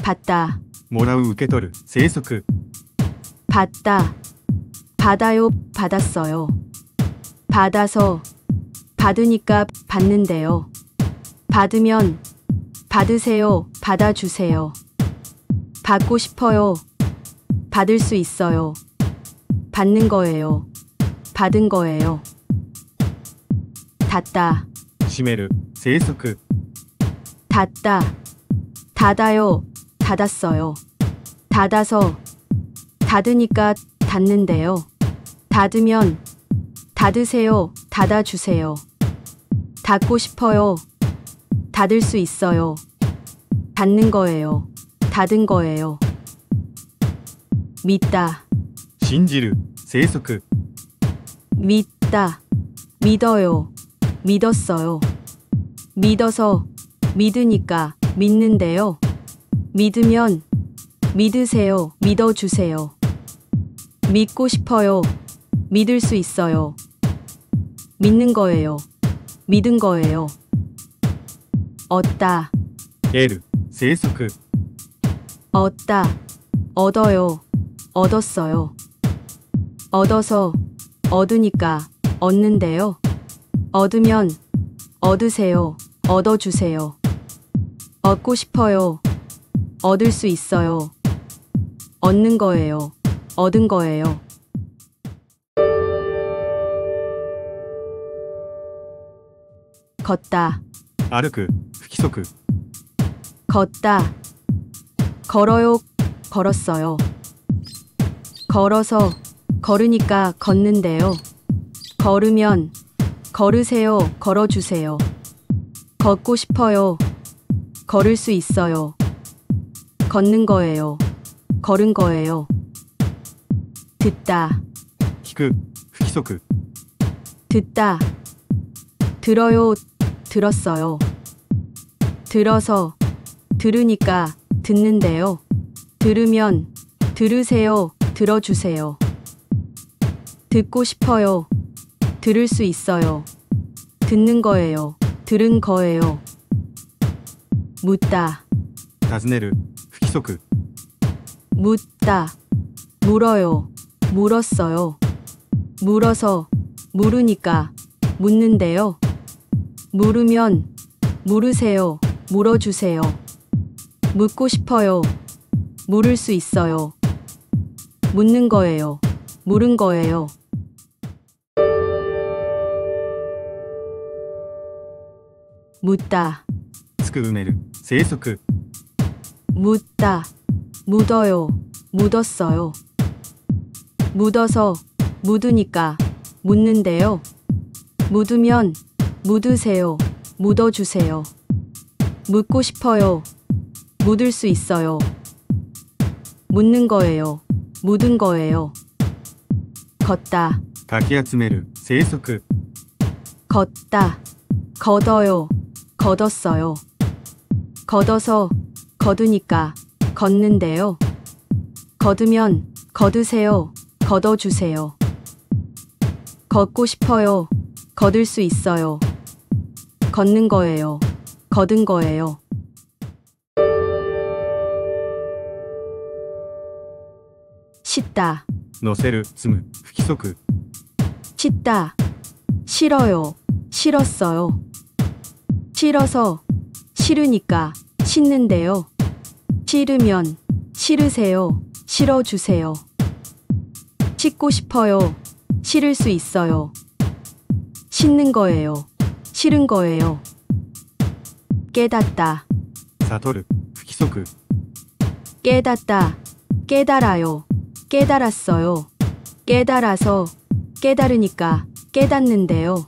받다, もらう受け取る生息 받다, 받아요, 받았어요. 받아서, 받으니까 받는데요. 받으면, 받으세요, 받아주세요. 받고 싶어요. 받을 수 있어요. 받는 거예요. 받은 거예요. 닫다, 閉める生息 닫다, 닫아요, 닫았어요. 닫아서, 닫으니까 닫는데요. 닫으면, 닫으세요, 닫아주세요. 닫고 싶어요. 닫을 수 있어요. 닫는 거예요. 닫은 거예요. 믿다, 信じる生息 믿다, 믿어요, 믿었어요. 믿어서, 믿으니까 믿는데요. 믿으면, 믿으세요, 믿어주세요. 믿고 싶어요. 믿을 수 있어요. 믿는 거예요. 믿은 거예요. 얻다, 得る生息 얻다, 얻어요, 얻었어요. 얻어서, 얻으니까 얻는데요. 얻으면, 얻으세요, 얻어주세요. 얻고 싶어요. 얻을 수 있어요. 얻는 거예요. 얻은 거예요. 걷다, 歩く不規則 걷다, 걸어요, 걸었어요. 걸어서, 걸으니까 걷는데요. 걸으면, 걸으세요, 걸어주세요. 걷고 싶어요. 걸을 수 있어요. 걷는 거예요. 걸은 거예요. 듣다, 聞く不規則 듣다, 들어요, 들었어요. 들어서, 들으니까 듣는데요. 들으면, 들으세요, 들어주세요. 듣고 싶어요. 들을 수 있어요. 듣는 거예요. 들은 거예요. 묻다, 尋ねる不規則 묻다, 물어요, 물었어요. 물어서, 물으니까 묻는데요. 물으면, 물으세요, 물어주세요. 묻고 싶어요. 물을 수 있어요. 묻는 거예요. 물은 거예요. 묻다, つく埋める生息 묻다, 묻어요, 묻었어요. 묻어서, 묻으니까 묻는데요. 묻으면, 묻으세요, 묻어주세요. 묻고 싶어요. 묻을 수 있어요. 묻는 거예요. 묻은 거예요. 걷다, かき集める生息 걷다, 걷어요, 걷었어요. 걷어서, 걷으니까 걷는데요. 걷으면, 걷으세요, 걷어주세요. 걷고 싶어요. 걷을 수 있어요. 걷는 거예요. 걷은 거예요. 싣다, 乗せる積む不規則 싣다, 실어요, 실었어요. 실어서, 실으니까 싣는데요. 실으면, 실으세요, 실어주세요. 싣고 싶어요. 실을 수 있어요. 싣는 거예요. 실은 거예요. 깨닫다, 悟る不規則 깨닫다, 깨달아요, 깨달았어요. 깨달아서, 깨달으니까 깨닫는데요.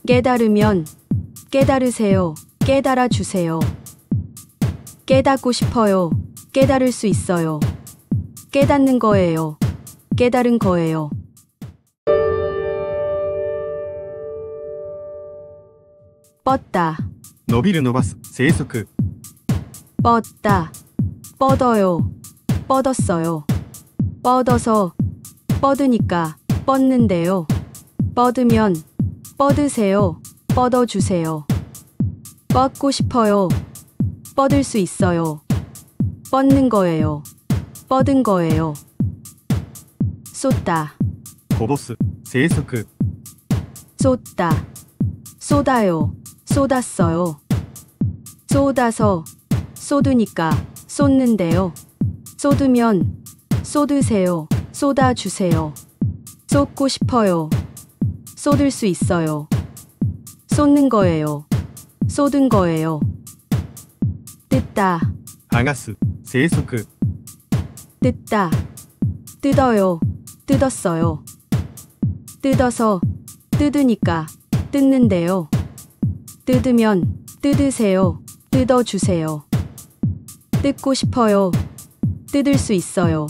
깨달으면, 깨달으세요, 깨달아 주세요. 깨닫고 싶어요. 깨달을 수 있어요. 깨닫는 거예요. 깨달은 거예요. 뻗다, 伸びる伸ばす生息 뻗다, 뻗어요, 뻗었어요. 뻗어서, 뻗으니까 뻗는데요. 뻗으면, 뻗으세요, 뻗어주세요. 뻗고 싶어요. 뻗을 수 있어요. 뻗는 거예요. 뻗은 거예요. 쏟다, こぼす、生息、 쏟다, 쏟아요. 쏟았어요. 쏟아서, 쏟으니까, 쏟는데요. 쏟으면, 쏟으세요. 쏟아주세요. 쏟고 싶어요. 쏟을 수 있어요. 쏟는 거예요. 쏟은 거예요. 뜯다, 剥がす、生息、 뜯다, 뜯어요. 뜯었어요. 뜯어서, 뜯으니까, 뜯는데요. 뜯으면, 뜯으세요. 뜯어주세요. 뜯고 싶어요. 뜯을 수 있어요.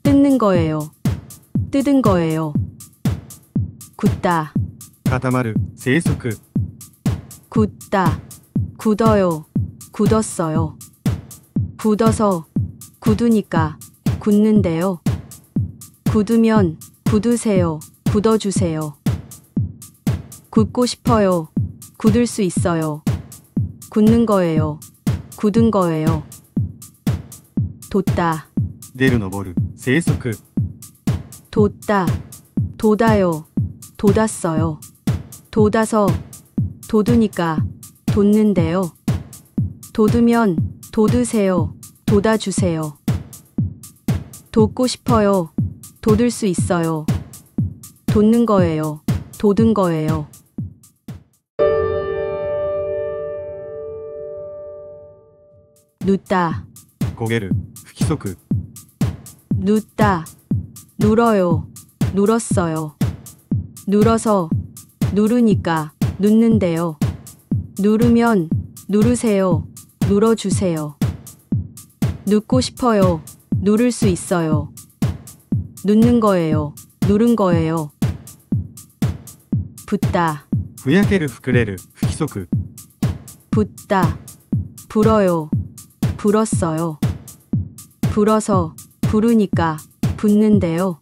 뜯는 거예요. 뜯은 거예요. 굳다, 固まる、生息、 굳다, 굳어요. 굳었어요. 굳어서, 굳으니까, 굳는데요. 굳으면, 굳으세요. 굳어주세요. 굳고 싶어요. 굳을 수 있어요. 굳는 거예요. 굳은 거예요. 돋다, 出る昇る、生息、 돋다, 돋아요. 돋았어요. 돋아서, 돋으니까, 돋는데요. 돋으면, 돋으세요. 돋아주세요. 돋고 싶어요. 돋을 수 있어요. 돋는 거예요. 돋은 거예요. 눕다, 焦げる、不規則、 눕다, 눌어요. 눌었어요. 눌어서, 누르니까, 눕는데요. 누르면, 누르세요. 눌어주세요. 눕고 싶어요. 누를 수 있어요. 눕는 거예요. 누른 거예요. 붓다, ふやける、膨れる、不規則、 붓다, 불어요. 불었어요. 불어서, 부르니까, 붓는데요.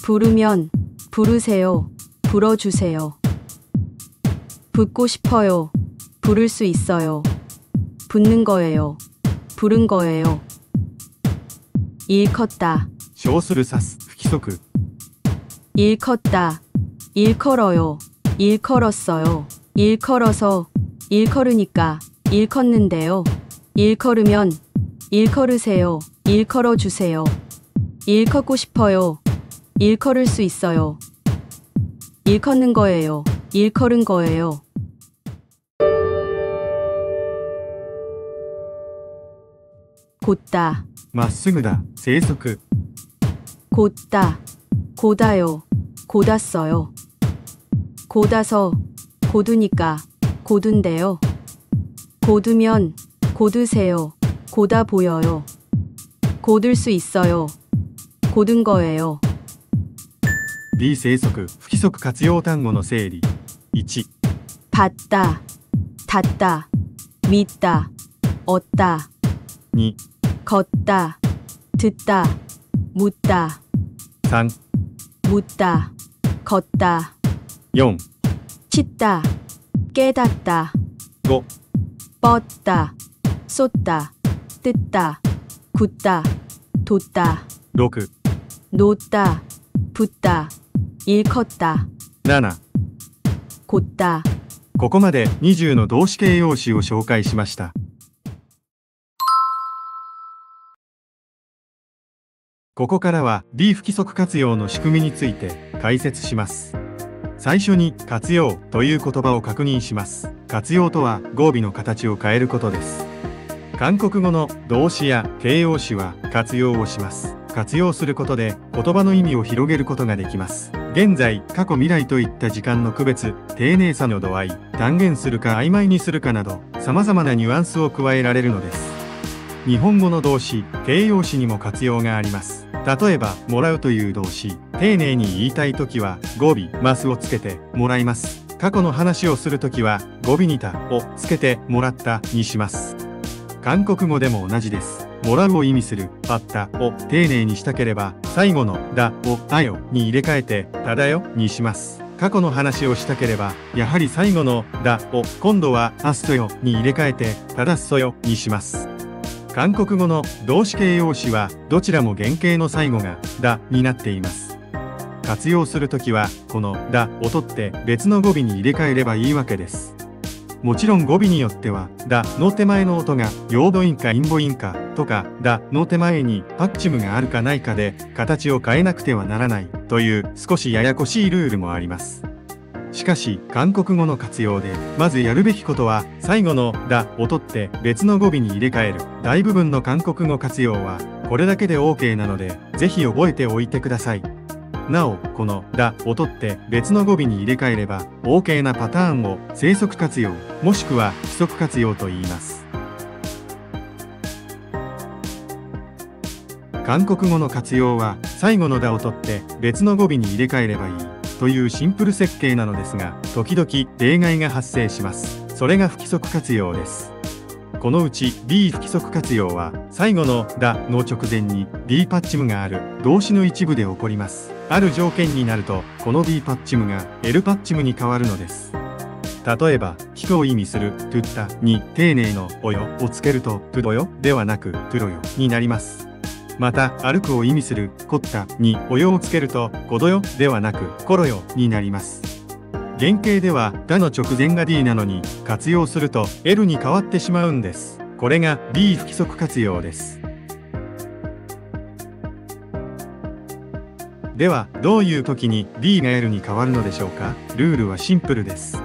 부르면, 부르세요. 불어주세요. 붓고 싶어요. 부를 수 있어요. 붓는 거예요. 부른 거예요. 일컸다, 称する指す、不規則、 일컸다, 일컬어요. 일컬었어요. 일컬어서, 일컬으니까, 일컸는데요. 일컬으면, 일컬으세요. 일컬어주세요. 일컸고 싶어요. 일컬을 수 있어요. 일컫는 거예요. 일컬은 거예요. 곧다, まっすぐだ、生息、 곧다, 곧아요. 곧았어요. 곧아서, 곧으니까, 곧은데요. 곧으면, 곧으세요. 곧아 보여요. 곧을 수 있어요. 곧은 거예요. B 生息、不規則活用単語の整理。1、 봤다, 닿다, 믿다, 얻다, 2、 걷다, 듣다, 묻다, 3、 묻다, 걷다, 4、 칫다, 깨닫다, 5、 뻗다, 쏟다, 뜯다, 굳다, 돋다, 6、 놓다, 붓다, 일컸다, 7。곧다. ここまで20の動詞形容詞を紹介しました。ここからは D 不規則活用の仕組みについて解説します。最初に活用という言葉を確認します。活用とは語尾の形を変えることです。韓国語の動詞や形容詞は活用をします。活用することで言葉の意味を広げることができます。現在、過去、未来といった時間の区別、丁寧さの度合い、断言するか曖昧にするかなど、様々なニュアンスを加えられるのです。日本語の動詞、形容詞にも活用があります。例えば、もらうという動詞、丁寧に言いたいときは、語尾、ますをつけて、もらいます。過去の話をするときは、語尾にたをつけて、もらったにします。韓国語でも同じです。もらうを意味するパッタを丁寧にしたければ最後のだをあよに入れ替えてただよにします。過去の話をしたければやはり最後のだを今度はあっそよに入れ替えてただっそよにします。韓国語の動詞形容詞はどちらも原型の最後がだになっています。活用するときはこのだを取って別の語尾に入れ替えればいいわけです。もちろん語尾によってはだの手前の音が陽母音か陰母音かとかだの手前にパッチムがあるかないかで形を変えなくてはならないという少しややこしいルールもあります。しかし韓国語の活用でまずやるべきことは最後のだを取って別の語尾に入れ替える大部分の韓国語活用はこれだけで OK なのでぜひ覚えておいてください。なおこのだを取って別の語尾に入れ替えれば OK なパターンを生則活用もしくは規則活用と言います。韓国語の活用は最後のだを取って別の語尾に入れ替えればいいというシンプル設計なのですが、時々例外が発生します。それが不規則活用です。このうち B 不規則活用は最後のだの直前に B パッチムがある動詞の一部で起こります。ある条件になるとこの B パッチムが L パッチムに変わるのです。例えば聞くを意味するトゥッタに丁寧のおよをつけるとトゥドよではなくトゥロよになります。また歩くを意味するコッタにおよをつけるとコドよではなくコロよになります。原型ではだの直前が D なのに活用すると L に変わってしまうんです。これが B 不規則活用です。ではどういう時に B が L に変わるのでしょうか。ルールはシンプルです。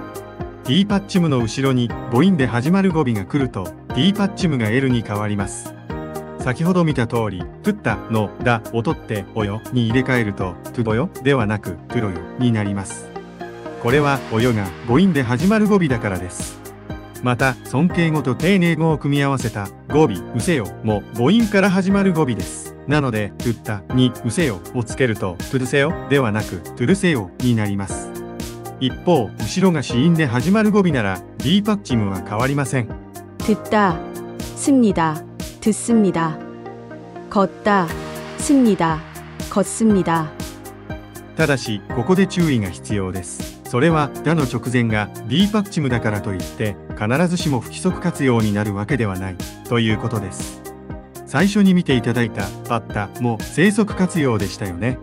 T パッチムの後ろに母音で始まる語尾が来ると T パッチムが L に変わります。先ほど見た通りトゥッタのだを取っておよに入れ替えるとトゥドよではなくトゥロよになります。これはおよが母音で始まる語尾だからです。また尊敬語と丁寧語を組み合わせた語尾うせよも母音から始まる語尾です。なのでトゥッタにうせよをつけるとトゥルセよではなくトゥルセよになります。一方後ろが子音で始まる語尾なら B パッチムは変わりません。듣다, 습니다, 듣습니다. 걷다, 습니다, 걷습니다. ただしここで注意が必要です。それはだの直前が B パッチムだからといって必ずしも不規則活用になるわけではないということです。最初に見ていただいたパッタも生則活用でしたよね。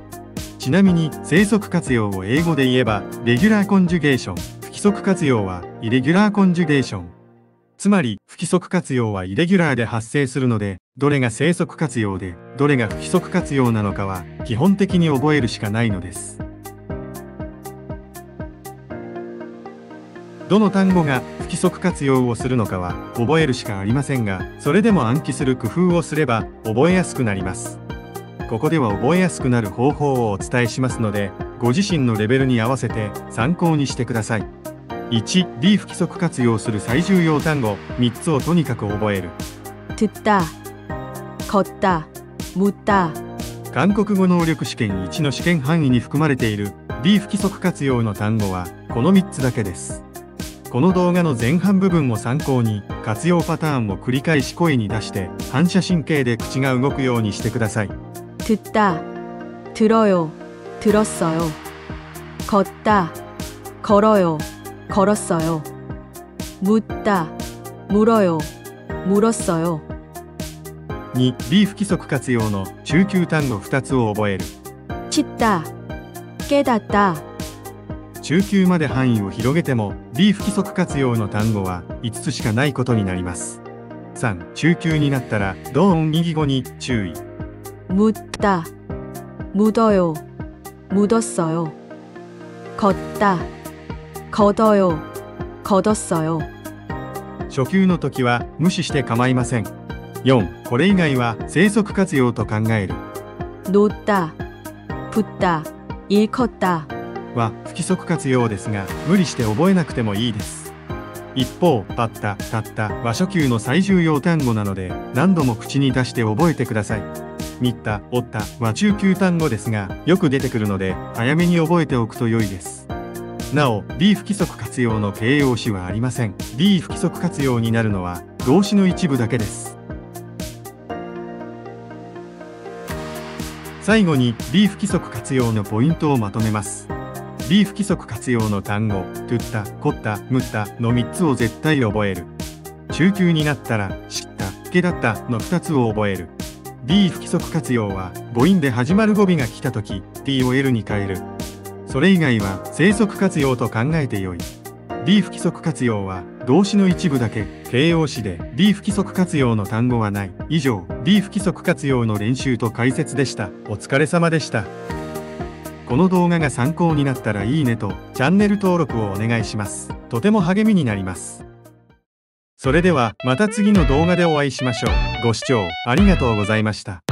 ちなみに生則活用を英語で言えばレギュラーコンジュゲーション、不規則活用はイレギュラーコンジュゲーション。つまり不規則活用はイレギュラーで発生するので、どれが生則活用でどれが不規則活用なのかは基本的に覚えるしかないのです。どの単語が不規則活用をするのかは覚えるしかありませんが、それでも暗記する工夫をすれば覚えやすくなります。ここでは覚えやすくなる方法をお伝えしますので、ご自身のレベルに合わせて参考にしてください。1. B 不規則活用する最重要単語3つをとにかく覚える。듣다, 걷다, 묻다. 韓国語能力試験1の試験範囲に含まれている B 不規則活用の単語はこの3つだけです。この動画の前半部分を参考に活用パターンを繰り返し声に出して反射神経で口が動くようにしてください。듣다, 들어요, 들었어요. 걷다, 걸어요, 걸었어요. 묻다, 물어요, 물었어요. 2. B 不規則活用の中級単語2つを覚える。씻다, 깨닫다. 中級まで範囲を広げても B 不規則活用の単語は5つしかないことになります。3. 中級になったら同音異義語に注意。묻다, 묻어요, 묻었어요. 걷다, 걷어요, 걷었어요. 初級の時は無視して構いません。4. これ以外は生則活用と考える。놓다, 붙다, 일컫다. は不規則活用ですが無理して覚えなくてもいいです。一方パッタ、タッタは初級の最重要単語なので何度も口に出して覚えてください。ミッタ、オッタは中級単語ですがよく出てくるので早めに覚えておくと良いです。なお B 不規則活用の形容詞はありません。 B 不規則活用になるのは動詞の一部だけです。最後に B 不規則活用のポイントをまとめます。B 不規則活用の単語トゥッタ、コッタ、ムッタの3つを絶対覚える。中級になったら知った、つけだったの2つを覚える。D 不規則活用は母音で始まる語尾が来た時 T を L に変える。それ以外は正則活用と考えてよい。D 不規則活用は動詞の一部だけ形容詞で D 不規則活用の単語はない。以上 D 不規則活用の練習と解説でした。お疲れ様でした。この動画が参考になったらいいねとチャンネル登録をお願いします。とても励みになります。それではまた次の動画でお会いしましょう。ご視聴ありがとうございました。